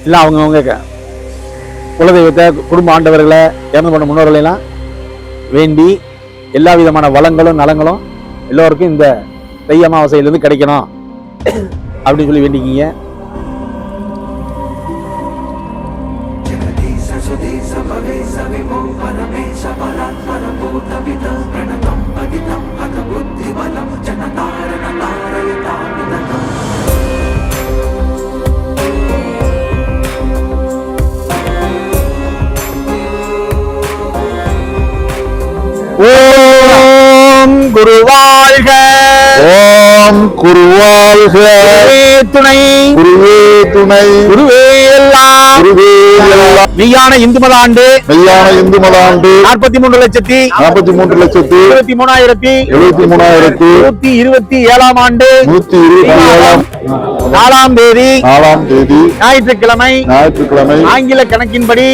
இல்லை அவங்கவுங்க குலதெய்வத்தை குடும்ப ஆண்டவர்களை இறந்து போன முன்னோர்களெல்லாம் வேண்டி எல்லா விதமான வளங்களும் நலங்களும் எல்லோருக்கும் இந்த தை அமாவாசையிலிருந்து கிடைக்கணும் அப்படின்னு சொல்லி வேண்டிக்கிங்க. ஓம் குரு வாழ்க, ஓம் குரு வாழ்க, குருவே துணை, குருவே துணை, குருவே எல்லாம், குருவே எல்லாம். மெய்யான இந்து மத ஆண்டு, மெய்யான இந்து மத ஆண்டு 43,73,127 ஆண்டு 127 4ஆம் தேதி ஞாயிற்றுக்கிழமை ஆங்கில கணக்கின்படி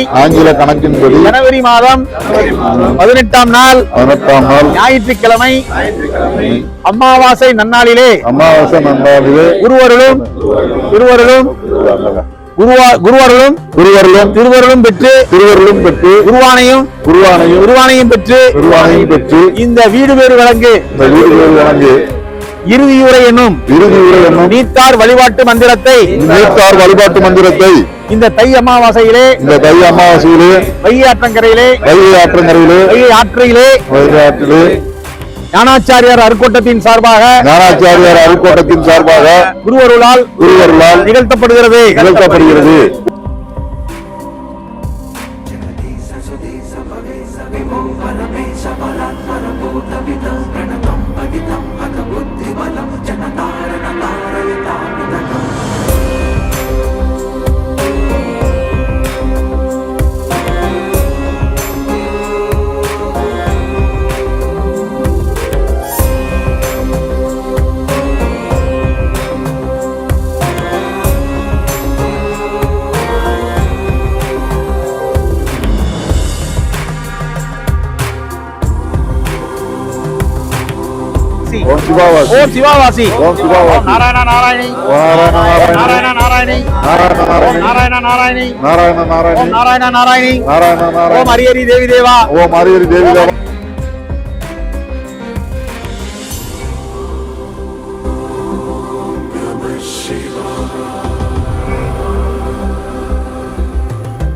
ஜனவரி மாதம் 18ஆம் நாள் ஞாயிற்றுக்கிழமை அமாவாசை நன்னாளிலே குருவருளும் பெற்று குருவானையும் பெற்று இந்த வீடு பேறு வழங்கு இறுதியுரை என்னும் நீத்தார் வழிபாட்டு மந்திரத்தை இந்த தை அமாவாசையிலே வைகை ஆற்றங்கரையிலே ஞானாச்சாரியார் அருக்கோட்டத்தின் சார்பாக குருவருளால் நிகழ்த்தப்படுகிறது. ஓம் சிவாவாசி, ஓம் சிவாவாசி, ஓம் சிவாவாசி, நாராயண நாராயணி, நாராயண நாராயணி, நாராயண நாராயணி, ஓம் நாராயண நாராயணி, ஓம் ஹரி ஹரி தேவி தேவா, ஓம் ஹரி ஹரி தேவி தேவா.